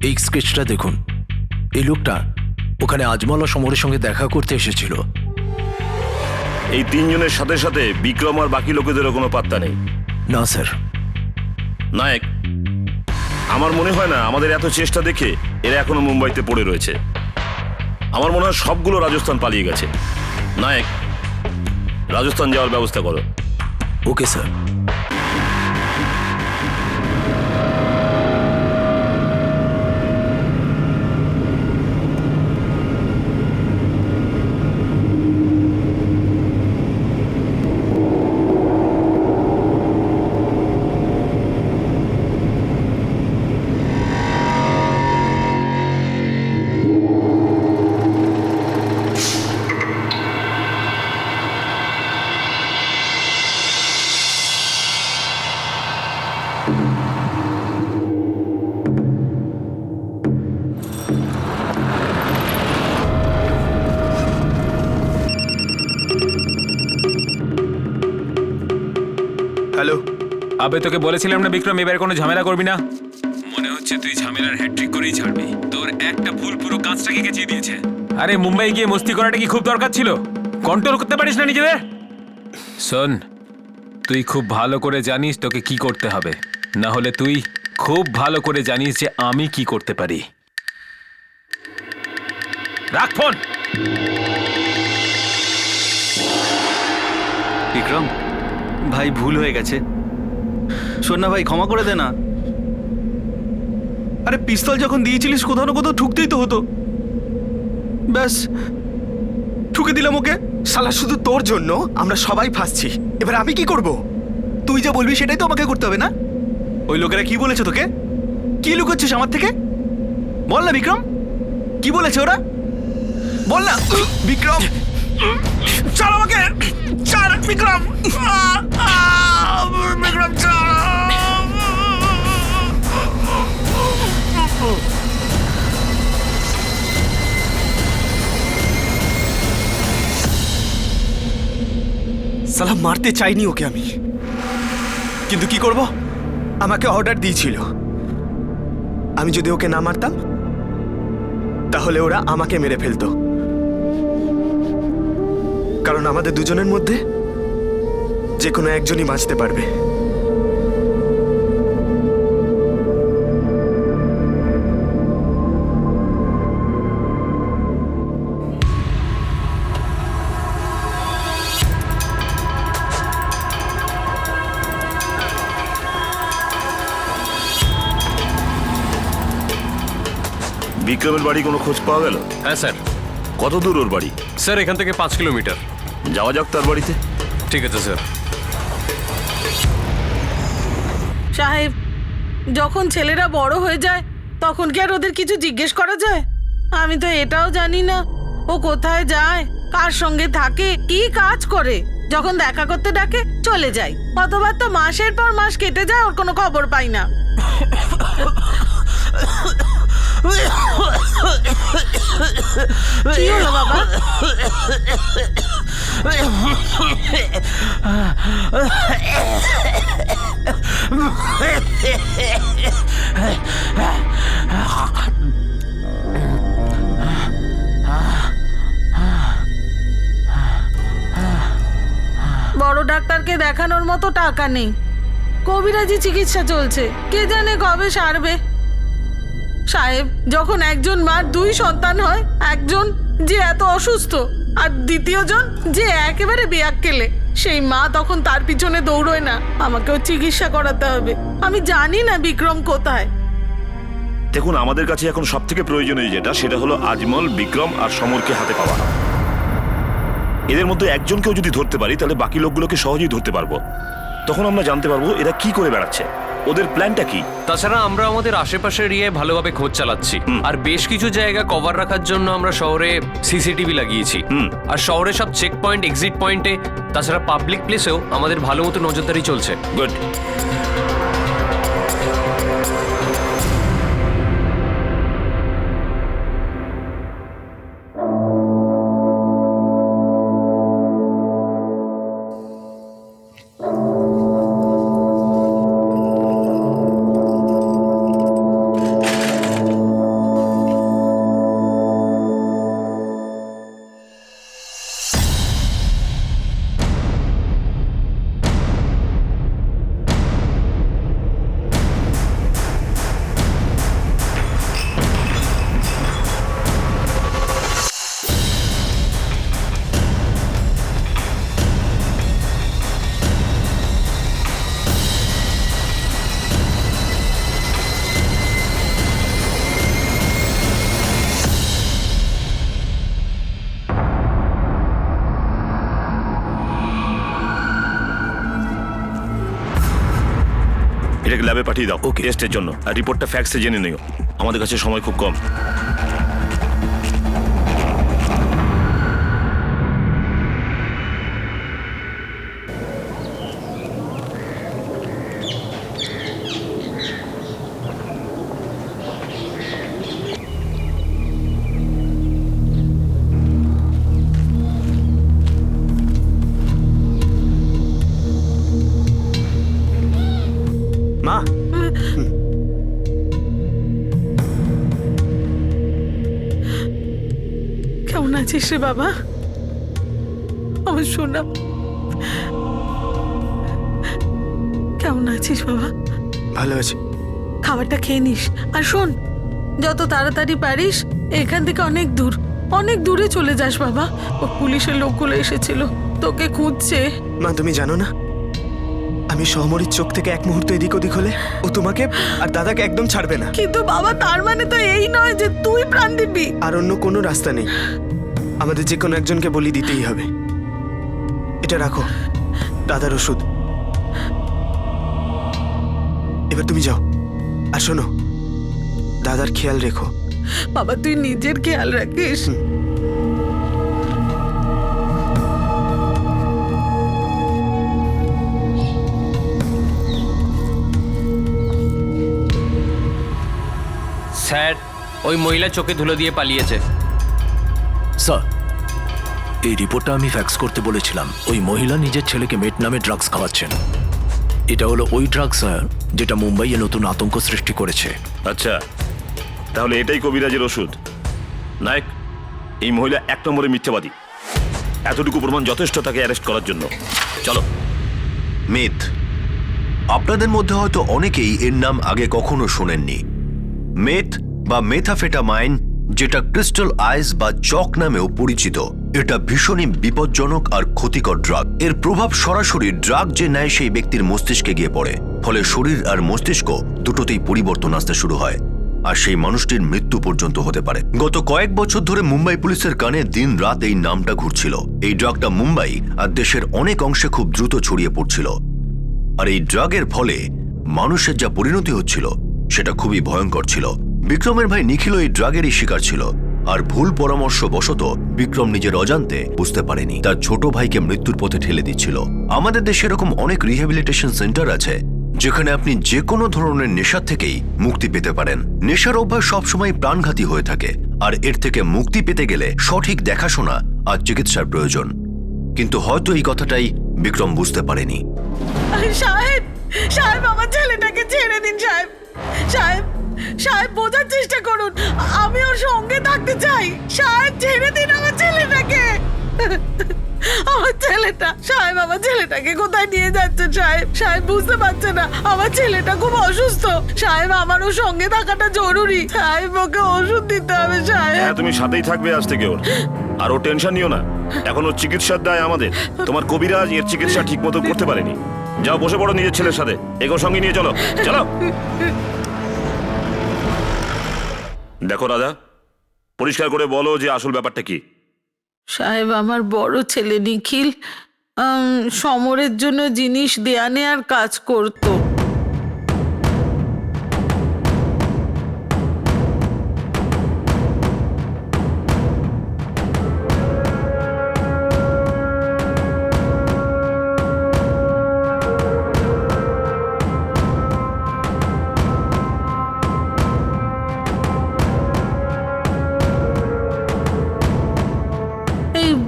এই স্কেচটা দেখুন। এই লোকটা ওখানে আজমল আর সমরের সঙ্গে দেখা করতে এসেছিল। এই তিনজনের সাথে সাথে বিক্রম আর বাকি লোকেদেরও কোনো পাত্তা নেই। না স্যার। নায়েক, আমার মনে হয় না আমাদের এত চেষ্টা দেখে এরা এখনো মুম্বাইতে পড়ে রয়েছে। আমার মনে হয় সবগুলো রাজস্থান পালিয়ে গেছে। নায়েক, রাজস্থান যাওয়ার ব্যবস্থা করো। Okay sir. হ্যালো। আবে তোকে বলেছিলাম না বিক্রম এবারে কোনো ঝামেলা করবি না। মনে হচ্ছে তুই ঝামেলার হ্যাট্রিক করেই ছাড়বি। তোর একটা ভুল পুরো কাজটাকে গেঁচিয়ে দিয়েছে। আরে মুম্বাই গিয়ে মস্তি করাটা কি খুব দরকার ছিল? কন্ট্রোল করতে পারিস না নিজেদের? শোন, তুই খুব ভালো করে জানিস তোকে কি করতে হবে, না হলে তুই খুব ভালো করে জানিস যে আমি কি করতে পারি। রাখ ফোন। বিক্রম ভাই, ভুল হয়ে গেছে। শোন না ভাই, ক্ষমা করে দে না। আরে পিস্তল যখন দিয়েছিলিস কোথাও না কোথাও ঠুকতেই তো হতো। ব্যাস ঠুকে দিলাম ওকে। শালা শুধু তোর জন্য আমরা সবাই ফাঁসছি। এবার আমি কি করব? তুই যা বলবি সেটাই তো আমাকে করতে হবে না? ওই লোকেরা কি বলেছে তোকে? কি লুকোচ্ছিস আমার থেকে? বল না বিক্রম, কি বলেছে ওরা? বল না বিক্রম, ছাড় আমাকে, ছাড় বিক্রম, বিক্রম ছাড়। সালা মারতে চাইনি ওকে আমি, কিন্তু কি করব? আমাকে অর্ডার দিয়েছিল। আমি যদি ওকে না মারতাম তাহলে ওরা আমাকে মেরে ফেলতো। কারণ আমাদের দুজনের মধ্যে যে কোনো একজনই বাঁচতে পারবে। বিক্রমের বাড়ি কোনো খোঁজ পাওয়া গেল? হ্যাঁ স্যার। কত দূর ওর বাড়ি? স্যার এখান থেকে 5 কিলোমিটার। যাওয়া যাক তার বাড়িতে। ঠিক আছে স্যার। সাহেব, যখন ছেলেরা বড় হয়ে যায় তখন কি আর ওদের কিছু জিজ্ঞেস করা যায়? আমি তো এটাও জানি না ও কোথায় যায়, কার সঙ্গে থাকে, কি কাজ করে। যখন দেখা করতে ডাকে চলে যায়, অথবা তো মাসের পর মাস কেটে যায়, ওর কোনো খবর পাই না। কি হলো বাবা? বড় ডাক্তারকে দেখানোর মতো টাকা নেই, কবিরাজি চিকিৎসা চলছে, কে জানে কবে সারবে। সাহেব, যখন একজন মার 2 সন্তান হয়, একজন যে এত অসুস্থ আর দ্বিতীয়জন যে একেবারে বেয়াক্কেলে, সেই মা তখন তার পিছনে দৌড়োয় না, আমাকেও চিকিৎসা করাতে হবে। আমি জানি না বিক্রম কোথায়। দেখুন, আমাদের কাছে এখন সব থেকে প্রয়োজনীয় যেটা, সেটা হলো আজমল, বিক্রম আর সমরকে হাতে পাওয়া। এদের মধ্যে একজনকেও যদি ধরতে পারি তাহলে বাকি লোকগুলোকে সহজেই ধরতে পারবো। তখন আমরা জানতে পারবো এরা কি করে বেড়াচ্ছে, ওদের প্ল্যানটা কি। তাছাড়া আমরা আমাদের আশেপাশের এরিয়ায় ভালোভাবে খোঁজ চালাচ্ছি, আর বেশ কিছু জায়গা কভার রাখার জন্য আমরা শহরে সিসিটিভি লাগিয়েছি। আর শহরে সব চেক পয়েন্ট, এক্সিট পয়েন্টে, তাছাড়া পাবলিক প্লেসেও আমাদের ভালো মতো নজরদারি চলছে। গুড। এটাকে ল্যাবে পাঠিয়ে দাও Okay. টেস্টের জন্য, আর রিপোর্টটা ফ্যাক্সে জেনে নিও। আমাদের কাছে সময় খুব কম। মা, কেমন আছিস রে বাবা? আমার শোনা, কেমন আছিস বাবা? ভালো আছি। খাবারটা খেয়ে নিস। আর শোন, যত তাড়াতাড়ি পারিস এখান থেকে অনেক দূরে চলে যাস বাবা। ও পুলিশের লোকগুলো এসেছিল, তোকে খুঁজছে। মা, তুমি জানো না আমি সহমরির চোখ থেকে এক মুহূর্ত এদিক ওদিক হলে ও তোমাকে আর দাদাকে একদম ছাড়বে না। কিন্তু বাবা, তার মানে তো এই নয় যে তুই প্রাণ দিবি। আর অন্য কোনো রাস্তা নেই, আমাদের যে কোনো একজনকে বলি দিতেই হবে। এটা রাখো, দাদার ওষুধ। এবার তুমি যাও, আর শোনো, দাদার খেয়াল রেখো। বাবা, তুই নিজের খেয়াল রাখিস। স্যার, ওই মহিলা চোখে ধুলো দিয়ে পালিয়েছে। স্যার, এই রিপোর্টটা আমি ফ্যাক্স করতে বলেছিলাম। ওই মহিলা নিজের ছেলেকে মেট নামে ড্রাগস খাওয়াচ্ছেন। এটা হলো ওই ড্রাগস স্যার, যেটা মুম্বাইয়ে নতুন আতঙ্ক সৃষ্টি করেছে। আচ্ছা, তাহলে এটাই কবিরাজের ওষুধ। নায়ক, এই মহিলা 1 নম্বরে মিথ্যাবাদী। এতটুকু প্রমাণ যথেষ্ট তাকে অ্যারেস্ট করার জন্য। চলো। মেথ, আপনাদের মধ্যে হয়তো অনেকেই এর নাম আগে কখনো শোনেননি। মেথ বা মেথাফেটামাইন, যেটা ক্রিস্টাল আইস বা চক নামেও পরিচিত, এটা ভীষণই বিপজ্জনক আর ক্ষতিকর ড্রাগ। এর প্রভাব সরাসরি ড্রাগ যে নেয় সেই ব্যক্তির মস্তিষ্কে গিয়ে পড়ে, ফলে শরীর আর মস্তিষ্ক দুটোতেই পরিবর্তন আসতে শুরু হয়, আর সেই মানুষটির মৃত্যু পর্যন্ত হতে পারে। গত কয়েক বছর ধরে মুম্বাই পুলিশের কানে দিন রাত এই নামটা ঘুরছিল। এই ড্রাগটা মুম্বাই আর দেশের অনেক অংশে খুব দ্রুত ছড়িয়ে পড়ছিল, আর এই ড্রাগের ফলে মানুষের যা পরিণতি হচ্ছিল সেটা খুবই ভয়ঙ্কর ছিল। বিক্রমের ভাই নিখিল এই ড্রাগেরই শিকার ছিল, আর ভুল পরামর্শ বশত বিক্রম নিজের অজান্তে বুঝতে পারেনি তার ছোট ভাইকে মৃত্যুর পথে ঠেলে দিচ্ছিল। আমাদের দেশে এরকম অনেক রিহ্যাবিলিটেশন সেন্টার আছে যেখানে আপনি যে কোনো ধরনের নেশা থেকেই মুক্তি পেতে পারেন। নেশার অভ্যাস সবসময় প্রাণঘাতী হয়ে থাকে, আর এর থেকে মুক্তি পেতে গেলে সঠিক দেখাশোনা আর চিকিৎসার প্রয়োজন। কিন্তু হয়তো এই কথাটাই বিক্রম বুঝতে পারেনি। সাহেব, সাহেব, আমার ছেলেটাকে ছেড়ে দিন। সাহেব, সাহেব, সাহেব, বোঝার চেষ্টা করুন। আমি ওর সঙ্গে থাকতে চাই। সাহেব, ছেড়ে দিন আমার ছেলেটাকে। আমার ছেলেটা, সাহেব, আমার ছেলেটাকে কোথায় নিয়ে যাচ্ছেন? সাহেব, সাহেব বুঝতে পারছে না আমার ছেলেটা খুব অসুস্থ। সাহেব, আমার ওর সঙ্গে থাকাটা জরুরি। সাহেব, ওকে ওষুধ দিতে হবে। সাহেব, হ্যাঁ, তুমি সাথেই থাকবে আজ থেকে ওর। আর ও টেনশন নিও না, এখন ওর চিকিৎসার দায় আমাদের। তোমার কবিরাজ এর চিকিৎসা ঠিক মতো করতে পারেনি। যাও, বসে পড়ো নিজের ছেলের সাথে। এগো, সঙ্গে নিয়ে চলো। চলো। দেখো রাধা, পরিষ্কার করে বলো যে আসল ব্যাপারটা কি। সাহেব, আমার বড় ছেলে নিখিল সমরের জন্য জিনিস দেয়া নেয়ার কাজ করতো।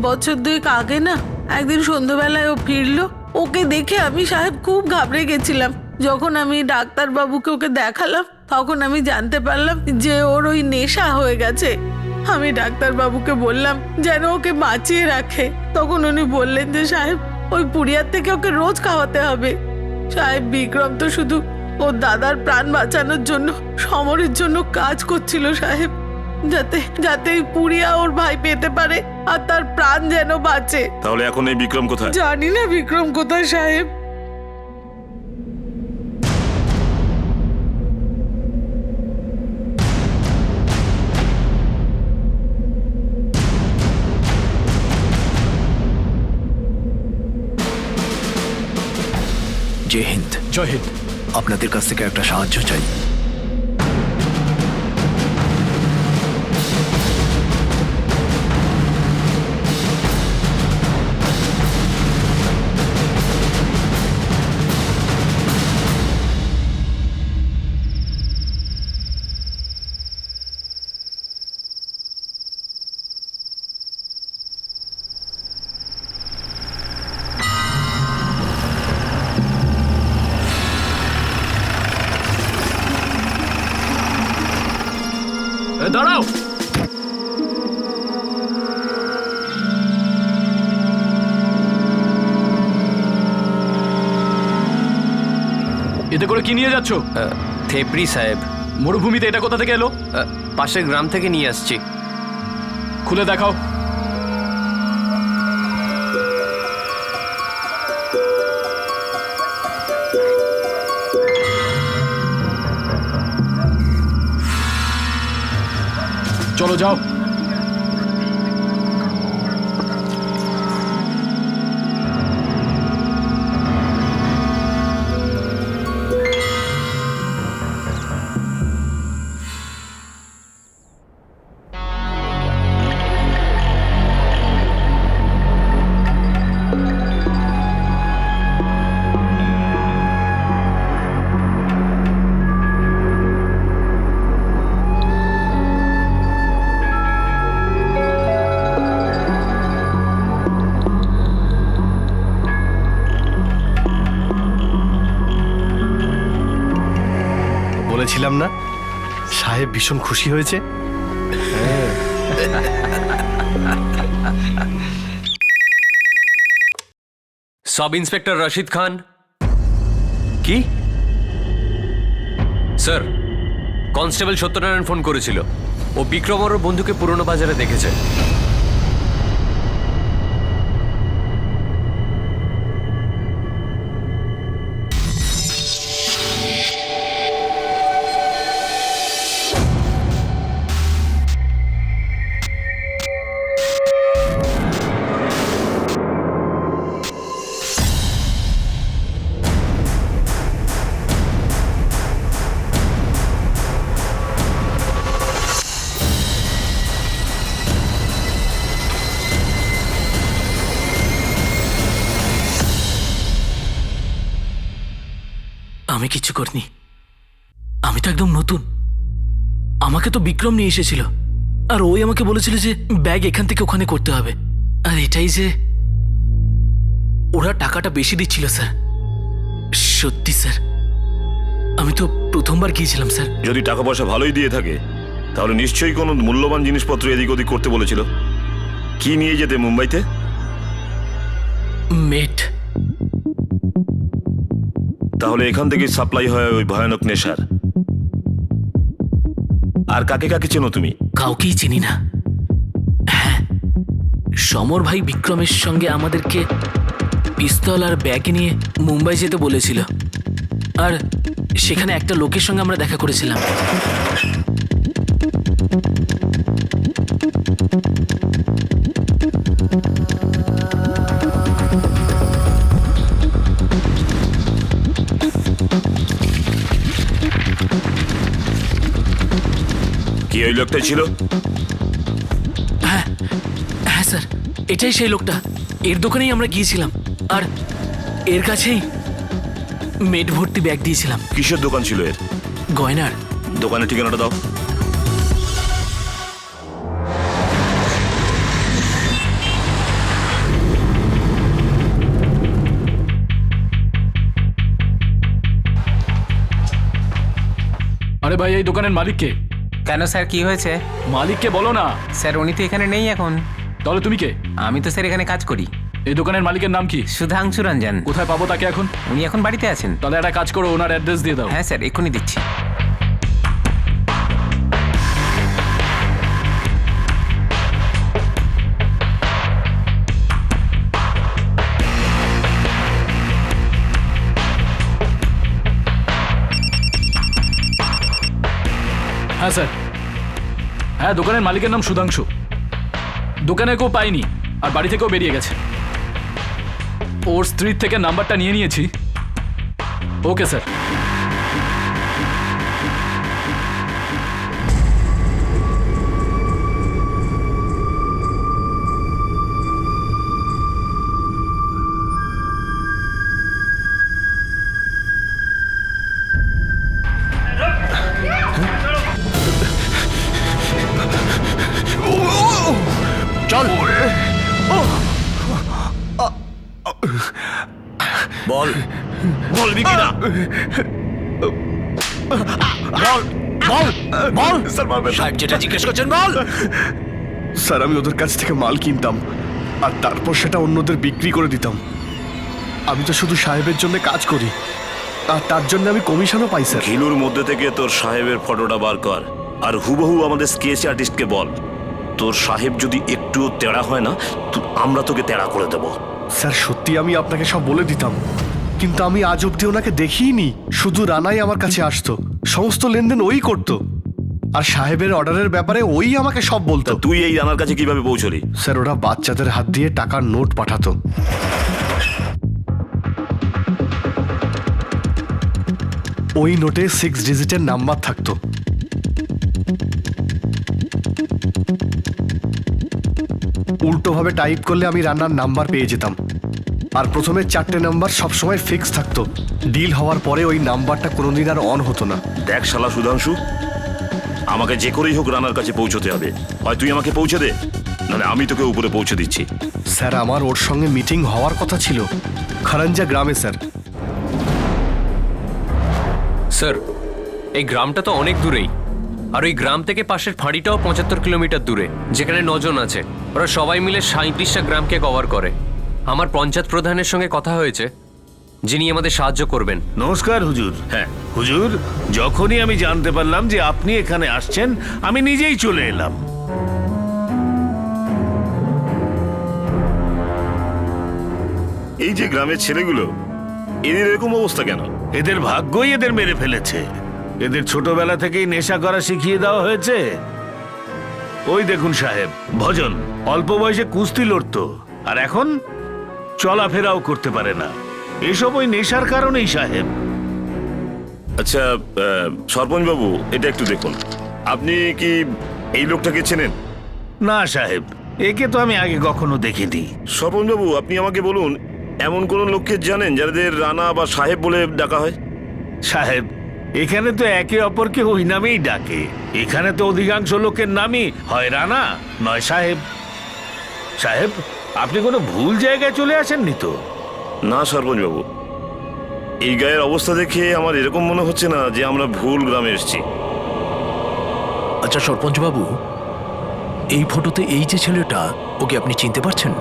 বছর 2 আগে না, একদিন সন্ধ্যাবেলায় ও ফিরলো। ওকে দেখে আমি সাহেব খুব ঘাবড়ে গেছিলাম। যখন আমি ডাক্তারবাবুকে ওকে দেখালাম, তখন আমি জানতে পারলাম যে ওর ওই নেশা হয়ে গেছে। আমি ডাক্তারবাবুকে বললাম যেন ওকে বাঁচিয়ে রাখে। তখন উনি বললেন যে সাহেব, ওই পুড়িয়ার থেকে ওকে রোজ খাওয়াতে হবে। সাহেব, বিক্রম তো শুধু ওর দাদার প্রাণ বাঁচানোর জন্য, সমরের জন্য কাজ করছিল সাহেব, যাতে যাতে এই পুড়িয়া ওর ভাই পেতে পারে আর তার প্রাণ যেন বাঁচে। তাহলে এখন এই বিক্রম কোথায়? জানি না বিক্রম কোথায় সাহেব। জয় হিন্দ। জয় হিন্দ। আপনাদের কাছ থেকে একটা সাহায্য চাই। দাঁড়াও, এতে করে কি নিয়ে যাচ্ছ? থেপড়ি সাহেব, মরুভূমিতে এটা কোথা থেকে এলো? পাশের গ্রাম থেকে নিয়ে আসছি। খুলে দেখাও। চলো যাও। বলেছিলাম না, সাহেব ভীষণ খুশি হয়েছে। Sub inspector Rashid Khan. কি স্যার? কনস্টেবল সত্যনারায়ণ ফোন করেছিল। ও বিক্রম আর ওর বন্ধুকে পুরনো বাজারে দেখেছে। আমি কিচ্ছু করিনি, আমি তো একদম নতুন। আমাকে তো বিক্রম নিয়ে এসেছিল, আর ওই আমাকে বলেছিল যে ব্যাগ এখান থেকে ওখানে করতে হবে। আর এটাই যে ওরা টাকাটা বেশি দিচ্ছিল স্যার। সত্যি স্যার, আমি তো প্রথমবার গিয়েছিলাম স্যার। যদি টাকা পয়সা ভালোই দিয়ে থাকে তাহলে নিশ্চয়ই কোনো মূল্যবান জিনিসপত্র এদিক ওদিক করতে বলেছিল। কি নিয়ে যেতে মুম্বাইতে? মেট। তাহলে এখান থেকে সাপ্লাই হয় ওই ভয়ানক নেশার। আর কাকে কাকে চেনো তুমি? কাউকেই চিনি না। হ্যাঁ, সমর ভাই বিক্রমের সঙ্গে আমাদেরকে পিস্তল আর ব্যাগ নিয়ে মুম্বাই যেতে বলেছিল, আর সেখানে একটা লোকের সঙ্গে আমরা দেখা করেছিলাম। কি ওই লোকটাই ছিল? হ্যাঁ হ্যাঁ স্যার, এটাই সেই লোকটা। এর দোকানেই আমরা গিয়েছিলাম, আর এর কাছেই মেট ভর্তি ব্যাগ দিয়েছিলাম। কিসের দোকান ছিল এর? গয়নার। দোকানের ঠিকানাটা দাও। আরে ভাই, এই দোকানের মালিককে? কেন স্যার, কি হয়েছে? মালিককে বলো না। স্যার উনি তো এখানে নেই এখন। তাহলে তুমি কে? আমি তো স্যার এখানে কাজ করি। এই দোকানের মালিকের নাম কি? সুধাংশু রঞ্জন। কোথায় পাবো তাকে এখন? উনি এখন বাড়িতে আছেন। তাহলে একটা কাজ করো, ওনার অ্যাড্রেস দিয়ে দাও। হ্যাঁ স্যার, এক্ষুনি দিচ্ছি। হ্যাঁ স্যার, হ্যাঁ দোকানের মালিকের নাম সুধাংশু। দোকানে কেউ পাইনি, আর বাড়ি থেকেও বেরিয়ে গেছে। ওর স্ত্রীর থেকে নাম্বারটা নিয়ে নিয়েছি। Okay sir. চল বল, বলবি কি না? বল, বল, বল। স্যার মারবেন না। সাহেব যেটা জিজ্ঞেস করছেন বল। স্যার আমি ওদের কাছ থেকে মাল কিনতাম আর তারপর সেটা অন্যদের বিক্রি করে দিতাম। আমি তো শুধু সাহেবের জন্য কাজ করি আর তার জন্য আমি কমিশনও পাই স্যার। ঘিলুর মধ্যে থেকে তোর সাহেবের ফটোটা বার কর আর হুবহু আমাদের স্কেচ আর্টিস্টকে বল তোর সাহেব যদি একটুও তেড়া হয় না আমরা তোকে তেড়া করে দেব। স্যার সত্যি আমি আপনাকে সব বলে দিতাম, কিন্তু আমি আজ অব্দি ওনাকে দেখিনি। শুধু রানাই আমার কাছে আসতো, সমস্ত লেনদেন ওই করতো আর সাহেবের অর্ডারের ব্যাপারে ওই আমাকে সব বলতো। তুই এই রানার কাছে কিভাবে পৌঁছলি? স্যার ওরা বাচ্চাদের হাত দিয়ে টাকার নোট পাঠাতো। ওই নোটে 6 ডিজিটের নাম্বার থাকতো। উল্টোভাবে টাইপ করলে আমি রান্নার নাম্বার পেয়ে যেতাম আর প্রথমে 4টে নাম্বার সবসময় ফিক্স থাকতো। ডিল হওয়ার পরে ওই নাম্বারটা কোনোদিন আর অন হতো না। দেখ শালা সুধাংশু, আমাকে যে করেই হোক রানার কাছে পৌঁছতে হবে। হয় তুই আমাকে পৌঁছে দে, নাহলে আমি তোকে উপরে পৌঁছে দিচ্ছি। স্যার আমার ওর সঙ্গে মিটিং হওয়ার কথা ছিল খারাঞ্জা গ্রামে স্যার। স্যার এই গ্রামটা তো অনেক দূরেই, আর ওই গ্রাম থেকে পাশের ফাঁড়িটাও 75 কিলোমিটার দূরে, যেখানে 9 জন আছে। ওরা সবাই মিলে 37টা গ্রামকে কভার করে। আমার পঞ্চায়েত প্রধানের সঙ্গে কথা হয়েছে, যিনি আমাদের সাহায্য করবেন। নমস্কার হুজুর। হ্যাঁ হুজুর, যখনই আমি জানতে পারলাম যে আপনি এখানে আসছেন আমি নিজেই চলে এলাম। এই যে গ্রামের ছেলেগুলো, এদের এরকম অবস্থা কেন? এদের ভাগ্যই এদের মেরে ফেলেছে। এদের ছোটবেলা থেকেই নেশা করা শিখিয়ে দেওয়া হয়েছে। ওই দেখুন সাহেব, ভজন অল্প বয়সে কুস্তি লড়তো আর এখন চলাফেরাও করতে পারে না। এসব ওই নেশার কারণেই সাহেব। আচ্ছা সরপঞ্চ বাবু, এটা একটু দেখুন। আপনি কি এই লোকটাকে চেনেন? না সাহেব, একে তো আমি আগে কখনো দেখিনি। সরপঞ্চ বাবু, আপনি আমাকে বলুন, এমন কোন লোককে জানেন যাদের রানা বা সাহেব বলে ডাকা হয়? সাহেব এখানে তো একে অপরকে ওই নামেই ডাকে। এখানে তো অধিকাংশ লোকের নামই হয় রানা নয় সাহেব। সাহেব আপনি কোনো ভুল জায়গায় চলে আসেননি তো? না সরপঞ্চ বাবু, এই গায়ের অবস্থা দেখে আমার এরকম মনে হচ্ছে না যে আমরা ভুল গ্রামে এসেছি। আচ্ছা সরপঞ্চ বাবু, এই ফটোতে এই যে ছেলেটা, ওকে আপনি চিনতে পারছেন?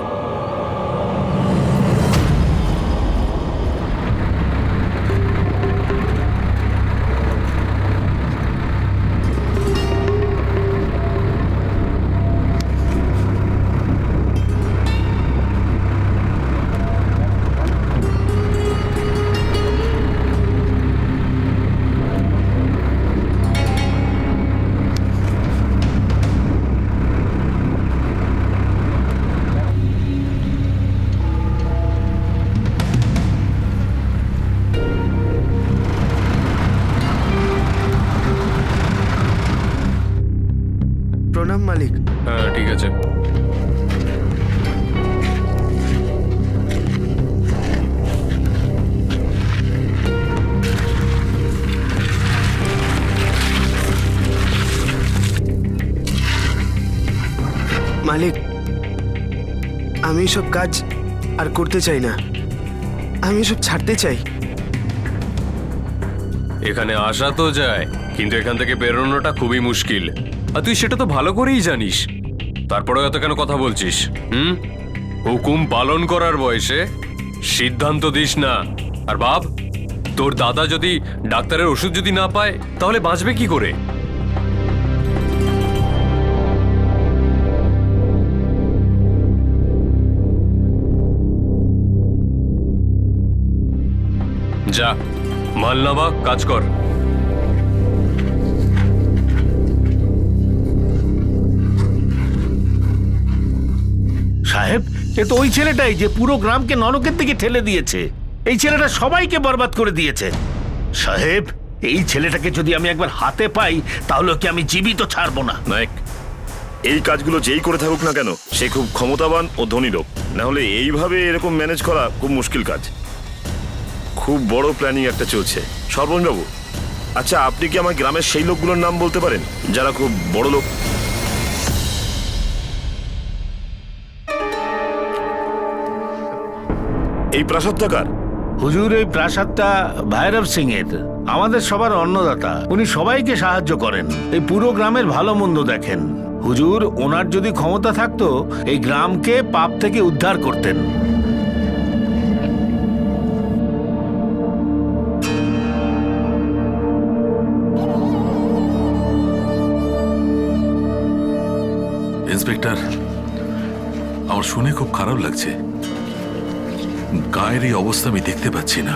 প্রণাম মালিক। হ্যাঁ ঠিক আছে। মালিক আমি সব কাজ আর করতে চাই না, আমি সব ছাড়তে চাই। এখানে আসা তো যায়, কিন্তু এখান থেকে বেরোনোটা খুবই মুশকিল, আর তুই সেটা তো ভালো করেই জানিস। তারপরেও এত কেন কথা বলছিস? হুকুম পালন করার বয়সে সিদ্ধান্ত দিস না। আর বাপ, তোর দাদা যদি ডাক্তারের ওষুধ যদি না পায় তাহলে বাঁচবে কি করে? যা মাল নামা, কাজ কর। সাহেব এ তো ওই ছেলেটাই যে পুরো গ্রামকে নরকের দিকে ঠেলে দিয়েছে। এই ছেলেটা সবাইকে বরবাদ করে দিয়েছে। সাহেব এই ছেলেটাকে যদি আমি একবার হাতে পাই তাহলে কি আমি জীবিত ছাড়বো না। নায়ক, এই কাজগুলো যেই করে থাকুক না কেন, সে খুব ক্ষমতাবান ও ধনী লোক। না হলে এইভাবে এরকম ম্যানেজ করা খুব মুশকিল কাজ। খুব বড় প্ল্যানিং একটা চলছে। সরপঞ্চ বাবু, আচ্ছা আপনি কি আমার গ্রামের সেই লোকগুলোর নাম বলতে পারেন যারা খুব বড় লোক? এই প্রাসাদটা কার? হুজুর, এই প্রাসাদটা ভৈরব সিং এর, আমাদের সবার অন্নদাতা। উনি সবাইকে সাহায্য করেন, এই পুরো গ্রামের ভালো মন্দ দেখেন। হুজুর, ওনার যদি ক্ষমতা থাকতো এই গ্রামকে পাপ থেকে উদ্ধার করতেন। ইন্সপেক্টর, আমার শুনে খুব খারাপ লাগছে। গায়ের এই অবস্থা আমি দেখতে পাচ্ছি না।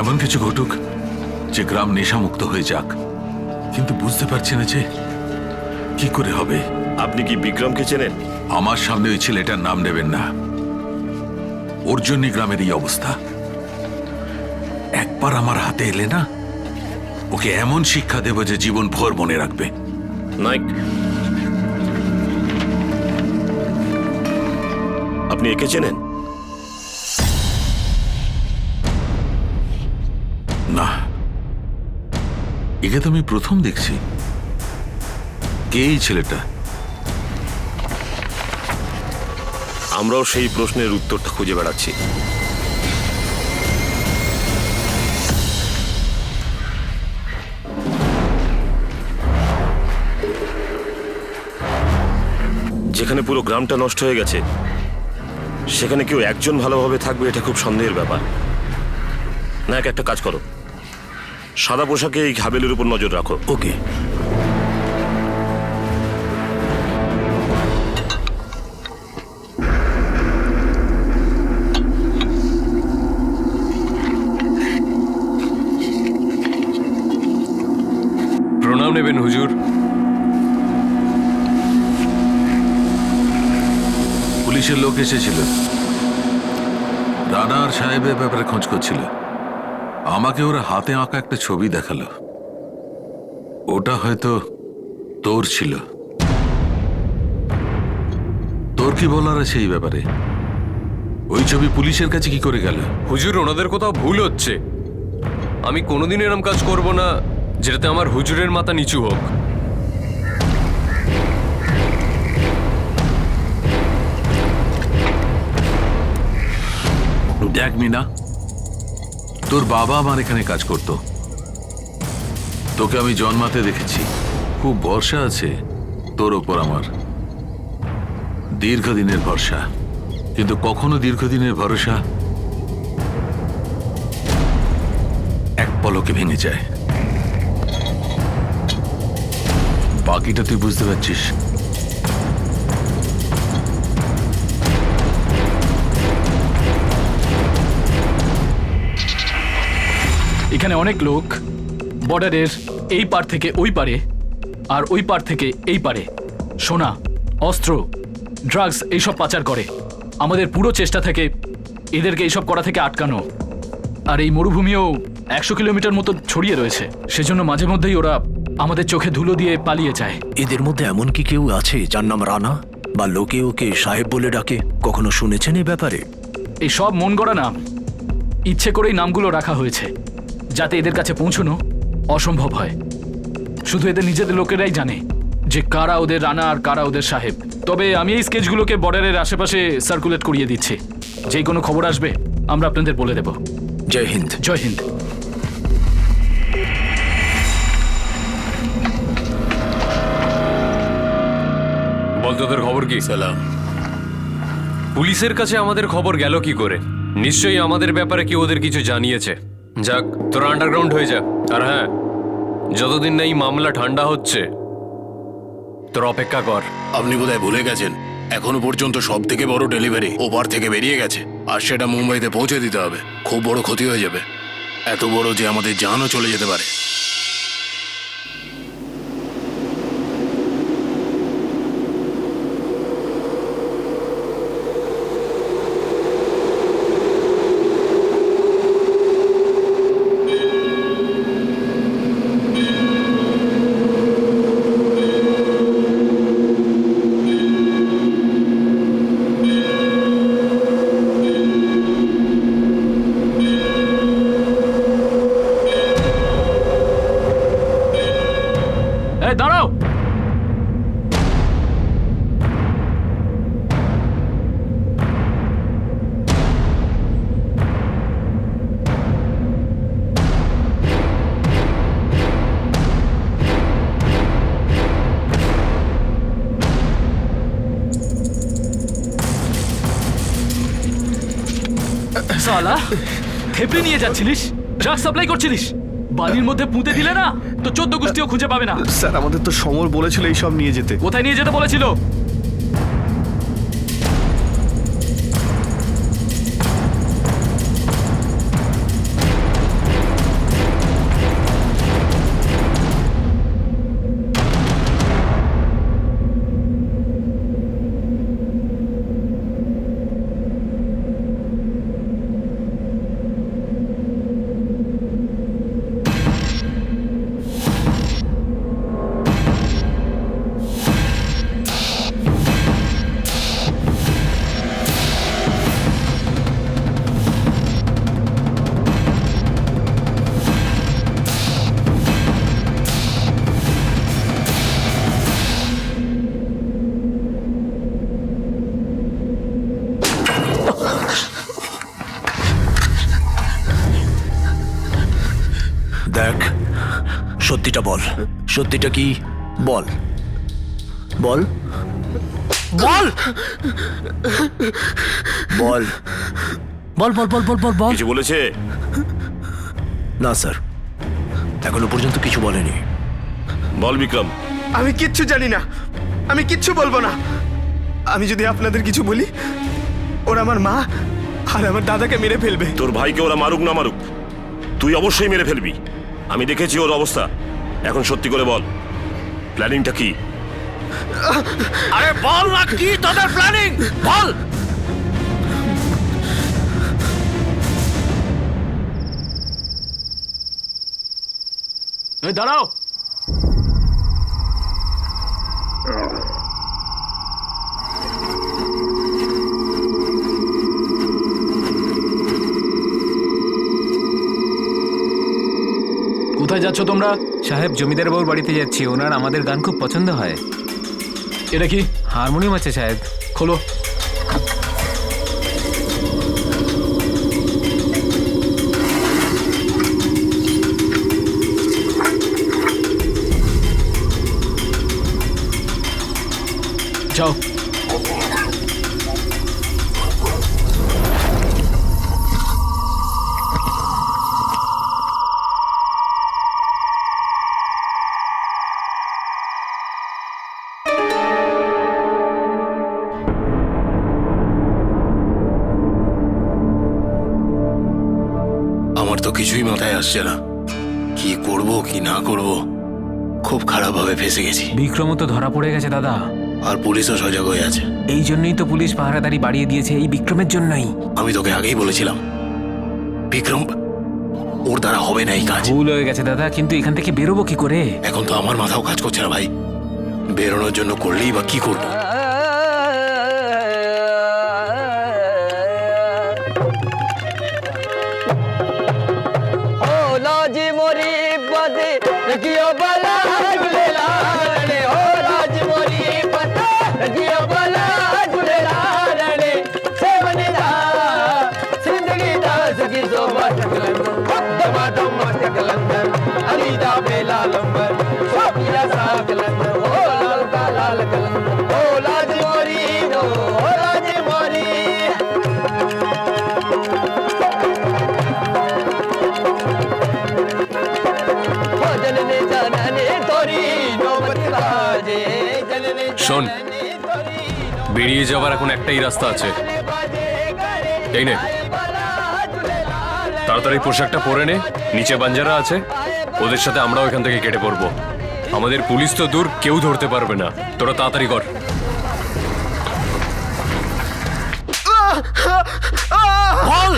এমন কিছু ঘটুক যে গ্রাম নেশামুক্ত হয়ে যাক, কিন্তু বুঝতে পারছি না যে কি করে হবে। আপনি কি বিক্রমকে চেনেন? আমার সামনে ওই ছেলেটার নাম নেবেন না। ওর জন্যই গ্রামের এই অবস্থা। একবার আমার হাতে এলে না, ওকে এমন শিক্ষা দেব যে জীবন ভর মনে রাখবে। নাইক, আপনি একে চেনেন? না, একে তো আমি প্রথম দেখছি। কে এই ছেলেটা? আমরাও সেই প্রশ্নের উত্তরটা খুঁজে বেড়াচ্ছি। যেখানে পুরো গ্রামটা নষ্ট হয়ে গেছে, সেখানে কেউ একজন ভালোভাবে থাকবে এটা খুব সন্দেহের ব্যাপার। না, একটা কাজ করো, সাদা পোশাকে এই হাবেলের উপর নজর রাখো। ওকে। প্রণাম নেবেন হুজুর। পুলিশের লোক এসেছিল, রানা আর সাহেবের ব্যাপারে খোঁজ করছিল। আমাকে ওরা হাতে আঁকা একটা ছবি দেখালো। ওটা হয়তো তোর ছিল। তোর কি বলার আছে এই ব্যাপারে? ওই ছবি পুলিশের কাছে কি করে গেল? হুজুর, ওনাদের কোথাও ভুল হচ্ছে। আমি কোনোদিন এরম কাজ করব না যেটাতে আমার হুজুরের মাথা নিচু হোক। দেখ মিনা, তোর বাবা আমার এখানে কাজ করত। তোকে আমি জন্মাতে দেখেছি। খুব ভরসা আছে তোর ওপর আমার, দীর্ঘদিনের ভরসা। কিন্তু কখনো দীর্ঘদিনের ভরসা এক পলকে ভেঙে যায়। বাকিটা তুই বুঝতে পারছিস। এখানে অনেক লোক বর্ডারের এই পার থেকে ওই পারে আর ওই পার থেকে এই পারে সোনা, অস্ত্র, ড্রাগস এইসব পাচার করে। আমাদের পুরো চেষ্টা থাকে এদেরকে এইসব করা থেকে আটকানো। আর এই মরুভূমিও 100 কিলোমিটার মতো ছড়িয়ে রয়েছে, সেজন্য মাঝে মধ্যেই ওরা আমাদের চোখে ধুলো দিয়ে পালিয়ে যায়। এদের মধ্যে এমন কি কেউ আছে যার নাম রানা, বা লোকে ওকে সাহেব বলে ডাকে? কখনো শুনেছেন এই ব্যাপারে? এই সব মন গড়া নাম, ইচ্ছে করেই নামগুলো রাখা হয়েছে যাতে এদের কাছে পৌঁছানো অসম্ভব হয়। শুধু এদের নিজেদের লোকেরাই জানে যে কারা ওদের রানা আর কারা ওদের সাহেব। তবে আমি এই স্কেচগুলোকে বর্ডারের আশেপাশে সার্কুলেট করিয়ে দিচ্ছি। যেই কোনো খবর আসবে আমরা আপনাদের বলে দেব। জয় হিন্দ। জয় হিন্দ। বল, তোদের খবর কি? সালাম। পুলিশের কাছে আমাদের খবর গেল কি করে? নিশ্চয়ই আমাদের ব্যাপারে কেউ ওদের কিছু জানিয়েছে। যাক, তোরা আন্ডারগ্রাউন্ড হয়ে যা। আর হ্যাঁ, যতদিন না এই মামলা ঠান্ডা হচ্ছে তোরা অপেক্ষা কর। আপনি বোধহয় ভুলে গেছেন, এখনো পর্যন্ত সব থেকে বড় ডেলিভারি ওপার থেকে বেরিয়ে গেছে, আর সেটা মুম্বাইতে পৌঁছে দিতে হবে। খুব বড় ক্ষতি হয়ে যাবে, এত বড় যে আমাদের জানও চলে যেতে পারে। সালা হেপড়ে নিয়ে যাচ্ছিলিস, ড্রাগ সাপ্লাই করছিলিস, বালির মধ্যে পুঁতে দিলে না তো 14 গোষ্ঠীও খুঁজে পাবে না। স্যার আমাদের তো সমর বলেছিল এইসব নিয়ে যেতে। কোথায় নিয়ে যেতে বলেছিল? দেখ, সত্যিটা বল। সত্যিটা কি? বল বল বল বল বল বল বল বল বল বল। কিছু বলেছে? না স্যার, এখনো পর্যন্ত কিছু বলেনি। বল বিক্রম। আমি কিচ্ছু জানি না, আমি কিচ্ছু বলবো না। আমি যদি আপনাদের কিছু বলি ওরা আমার মা আর আমার দাদাকে মেরে ফেলবে। তোর ভাইকে ওরা মারুক না মারুক, তুই অবশ্যই মেরে ফেলবি। আমি দেখেছি ওর অবস্থা। এখন সত্যি করে বল, প্ল্যানিংটা কি? আরে বল না, কি তোদের প্ল্যানিং? বল। এই দাঁড়াও, কোথায় যাচ্ছ তোমরা? সাহেব, জমিদার বাবুর বাড়িতে যাচ্ছি, ওনার আমাদের গান খুব পছন্দ হয়। এটা কি? হারমোনিয়াম আছে সাহেব। খোলো। যাও। আমার তো কিছুই মাথায় আসছে না, কি করব কি না করব। খুব খারাপভাবে ফেসে গেছি। বিক্রমও তো ধরা পড়ে গেছে দাদা। আর পুলিশও সজাগ হয়ে আছে। এই জন্যই তো পুলিশ পাহারাদারি বাড়িয়ে দিয়েছে, এই বিক্রমের জন্যই। আমি তোকে আগেই বলেছিলাম বিক্রম, ওর দ্বারা হবে না এই কাজ। ভুল হয়ে গেছে দাদা, কিন্তু এখান থেকে বেরোবো কি করে? এখন তো আমার মাথাও কাজ করছে না ভাই। বেরোনোর জন্য করলেই বা কি করবো? শোন, বেরিয়ে যাওয়ার এখন একটাই রাস্তা আছে। এই নে, তাড়াতাড়ি পোশাকটা পরে নে। নিচে বাঞ্জারা আছে, ওদের সাথে আমরাও এখান থেকে কেটে পড়বো। আমাদের পুলিশ তো দূর, কেউ ধরতে পারবে না। তোরা তাড়াতাড়ি কর। বল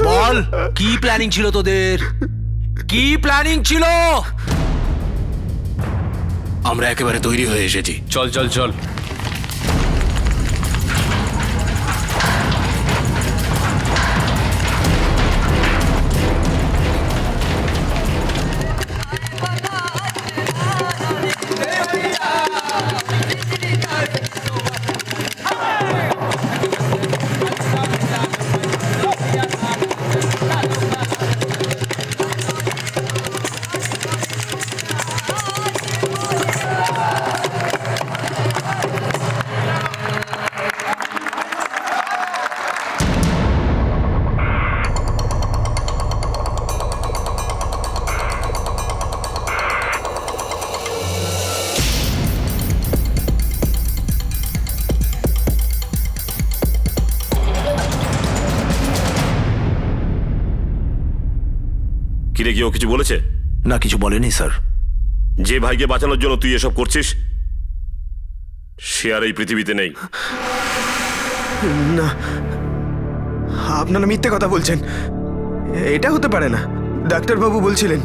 বল, কি প্ল্যানিং ছিল তোদের? কি প্ল্যানিং ছিল? আমরা একেবারে তৈরি হয়ে এসেছি। চল চল চল। কিরে, কেউ কিছু বলেছে? না, কিছু বলেনি স্যার। যে ভাইকে বাঁচানোর জন্য তুই এসব করছিস সে আর এই পৃথিবীতে নেই। না, আপনারা মিথ্যে কথা বলছেন। এটা হতে পারে না। ডাক্তারবাবু বলছিলেন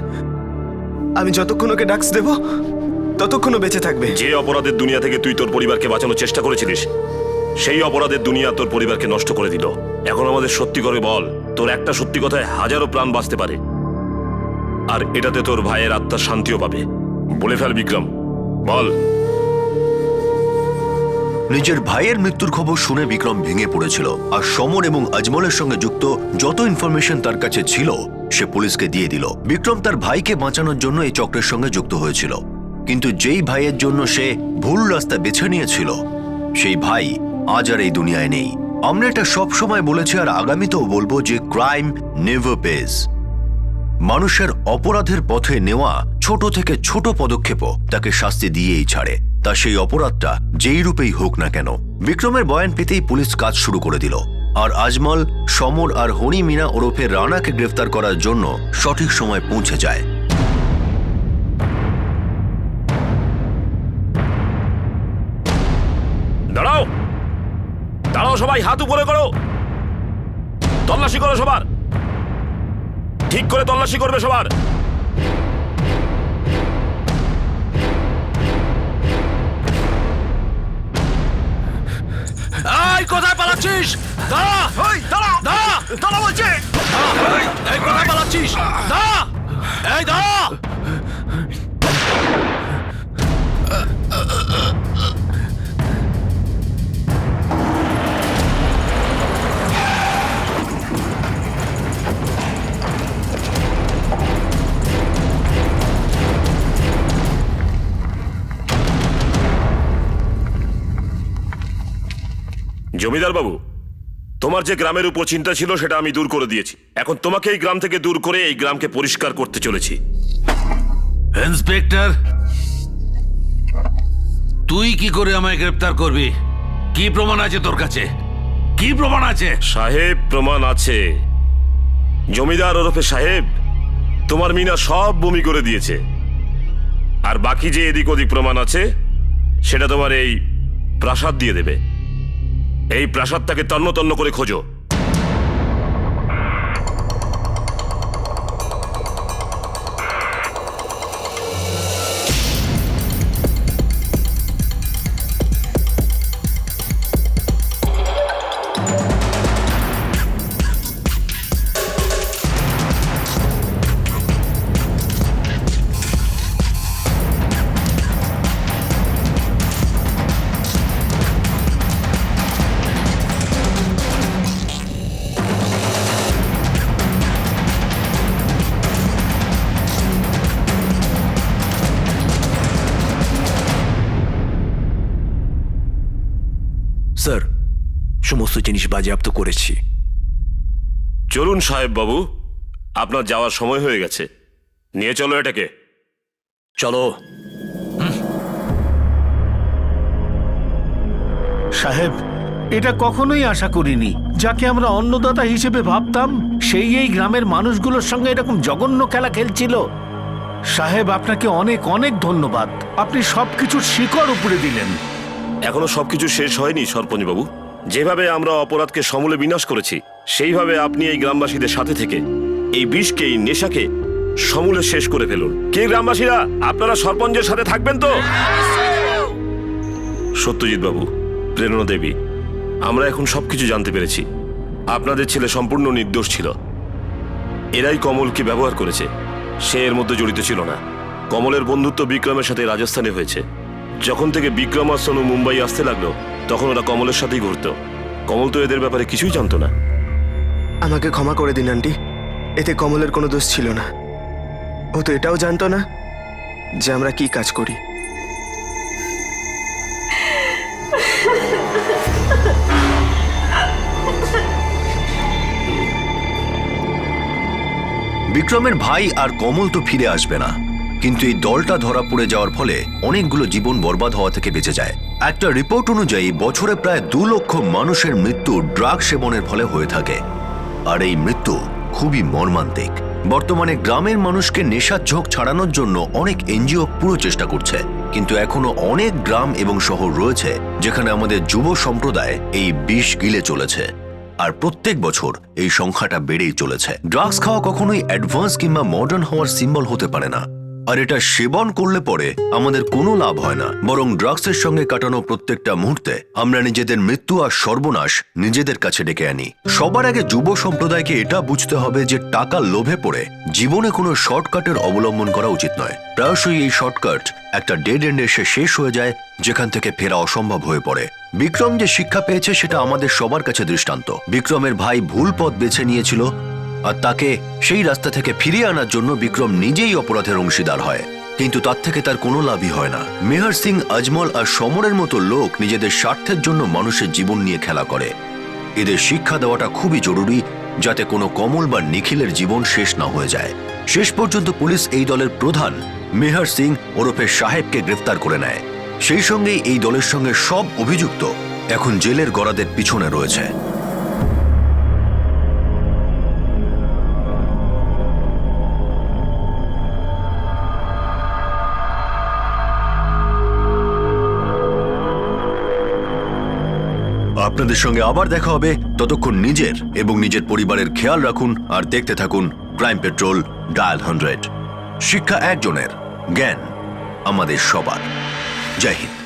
আমি যতক্ষণ ওকে ড্রাগস দেব ততক্ষণও বেঁচে থাকবে। যে অপরাধের দুনিয়া থেকে তুই তোর পরিবারকে বাঁচানোর চেষ্টা করেছিলিস, সেই অপরাধের দুনিয়া তোর পরিবারকে নষ্ট করে দিল। এখন আমাদের সত্যি করে বল, তোর একটা সত্যি কথায় হাজারো প্রাণ বাঁচতে পারে, আর এটাতে তোর ভাইয়ের আত্মার শান্তিও পাবে। বলে ফেল বিক্রম, বল। নিজের ভাইয়ের মৃত্যুর খবর শুনে বিক্রম ভেঙে পড়েছিল, আর সমর এবং আজমলের সঙ্গে যুক্ত যত ইনফরমেশন তার কাছে ছিল সে পুলিশকে দিয়ে দিল। বিক্রম তার ভাইকে বাঁচানোর জন্য এই চক্রের সঙ্গে যুক্ত হয়েছিল, কিন্তু যেই ভাইয়ের জন্য সে ভুল রাস্তা বেছে নিয়েছিল সেই ভাই আজ আর এই দুনিয়ায় নেই। আমরা এটা সবসময় বলেছি আর আগামীতেও বলবো যে ক্রাইম নেভার পেজ। মানুষের অপরাধের পথে নেওয়া ছোট থেকে ছোট পদক্ষেপও তাকে শাস্তি দিয়েই ছাড়ে, তা সেই অপরাধটা যেই রূপেই হোক না কেন। বিক্রমের বয়ান পেতেই পুলিশ কাজ শুরু করে দিল, আর আজমল, সমর আর হনি মিনা ওরফে রানাকে গ্রেফতার করার জন্য সঠিক সময় পৌঁছে যায়। দাঁড়াও, দাঁড়াও সবাই, হাত উপরে করো, তল্লাশি করো সবার, ঠিক করে তল্লাশি করবে সবার। এই কোথায় পালাচ্ছিস? দাঁড়া, দাঁড়া, দাঁড়া, দাঁড়া বলছে। এই কোথায় পালাচ্ছিস? দাঁড়া, এই দাঁড়া। জমিদার বাবু, তোমার যে গ্রামের উপর চিন্তা ছিল সেটা আমি দূর করে দিয়েছি। এখন তোমাকে এই গ্রাম থেকে দূর করে এই গ্রামকে পরিষ্কার করতে চলেছি। ইন্সপেক্টর, তুই কি করে আমায় গ্রেফতার করবি? কি প্রমাণ আছে তোর কাছে? কি প্রমাণ আছে? সাহেব, প্রমাণ আছে। জমিদার ওরফে সাহেব তোমার মিনা সব বমি করে দিয়েছে, আর বাকি যে এদিক ওদিক প্রমাণ আছে সেটা তোমার এই প্রাসাদ দিয়ে দেবে। এই প্রাসাদটাকে তন্ন তন্ন করে খোঁজো। স্যার, সমস্ত জিনিস বাজেয়াপ্ত করেছি। চলুন সাহেব বাবু, আপনার যাওয়ার সময় হয়ে গেছে। নিয়ে চলো এটাকে। চলো। সাহেব, এটা কখনোই আশা করিনি। যাকে আমরা অন্নদাতা হিসেবে ভাবতাম সেই এই গ্রামের মানুষগুলোর সঙ্গে এরকম জঘন্য খেলা খেলছিল। সাহেব, আপনাকে অনেক অনেক ধন্যবাদ। আপনি সবকিছুর শিকড় উপরে দিলেন। এখনো সবকিছু শেষ হয়নি সরপঞ্চ বাবু। যেভাবে আমরা অপরাধকে সমূলে বিনাশ করেছি, সেইভাবে আপনি এই গ্রামবাসীদের সাথে থেকে এই বিষকে, এই নেশাকে সমূলে শেষ করে ফেলুন। কে গ্রামবাসীরা, আপনারা সরপঞ্চের সাথে থাকবেন তো? সত্যজিৎ বাবু, প্রেরণা দেবী, আমরা এখন সবকিছু জানতে পেরেছি। আপনাদের ছেলে সম্পূর্ণ নির্দোষ ছিল। এরাই কমলকে ব্যবহার করেছে, সে এর মধ্যে জড়িত ছিল না। কমলের বন্ধুত্ব বিক্রমের সাথে রাজস্থানে হয়েছে। যখন থেকে বিক্রম আর সোনু মুম্বাই আসতে লাগলো, তখন ওরা কমলের সাথেই ঘুরত। কমল তো এদের ব্যাপারে কিছুই জানতো না। আমাকে ক্ষমা করে দিন আন্টি, এতে কমলের কোনো দোষ ছিল না। ও তো এটাও জানতো না যে আমরা কি কাজ করি। বিক্রমের ভাই আর কমল তো ফিরে আসবে না, কিন্তু এই দলটা ধরা পড়ে যাওয়ার ফলে অনেকগুলো জীবন বরবাদ হওয়া থেকে বেঁচে যায়। একটা রিপোর্ট অনুযায়ী বছরে প্রায় 2 লক্ষ মানুষের মৃত্যু ড্রাগ সেবনের ফলে হয়ে থাকে, আর এই মৃত্যু খুবই মর্মান্তিক। বর্তমানে গ্রামের মানুষকে নেশার ঝোঁক ছাড়ানোর জন্য অনেক এনজিও পুরো চেষ্টা করছে, কিন্তু এখনো অনেক গ্রাম এবং শহর রয়েছে যেখানে আমাদের যুব সম্প্রদায় এই বিষ গিলে চলেছে। আর প্রত্যেক বছর এই সংখ্যাটা বেড়েই চলেছে। ড্রাগস খাওয়া কখনোই অ্যাডভান্স কিংবা মডার্ন হওয়ার সিম্বল হতে পারে না, আর এটা সেবন করলে পরে আমাদের কোনো লাভ হয় না, বরং ড্রাগসের সঙ্গে কাটানো প্রত্যেকটা মুহূর্তে আমরা নিজেদের মৃত্যু আর সর্বনাশ নিজেদের কাছে ডেকে আনি। সবার আগে যুব সম্প্রদায়কে এটা বুঝতে হবে যে টাকার লোভে পড়ে জীবনে কোনো শর্টকাটের অবলম্বন করা উচিত নয়। প্রায়শই এই শর্টকাট একটা ডেড এন্ডে এসে শেষ হয়ে যায়, যেখান থেকে ফেরা অসম্ভব হয়ে পড়ে। বিক্রম যে শিক্ষা পেয়েছে সেটা আমাদের সবার কাছে দৃষ্টান্ত। বিক্রমের ভাই ভুল পথ বেছে নিয়েছিল, আর তাকে সেই রাস্তা থেকে ফিরিয়ে আনার জন্য বিক্রম নিজেই অপরাধের অংশীদার হয়, কিন্তু তার থেকে তার কোনো লাভই হয় না। মেহর সিং, আজমল আর সমরের মতো লোক নিজেদের স্বার্থের জন্য মানুষের জীবন নিয়ে খেলা করে। এদের শিক্ষা দেওয়াটা খুবই জরুরি, যাতে কোনো কমল বা নিখিলের জীবন শেষ না হয়ে যায়। শেষ পর্যন্ত পুলিশ এই দলের প্রধান মেহর সিং ওরফে সাহেবকে গ্রেফতার করে নেয়। সেই সঙ্গেই এই দলের সঙ্গে সব অভিযুক্ত এখন জেলের গড়াদের পিছনে রয়েছে। আপনাদের সঙ্গে আবার দেখা হবে। ততক্ষণ নিজের এবং নিজের পরিবারের খেয়াল রাখুন আর দেখতে থাকুন ক্রাইম পেট্রোল ডায়াল 100। শিক্ষা একজনের, জ্ঞান আমাদের সবার। জয় হিন্দ।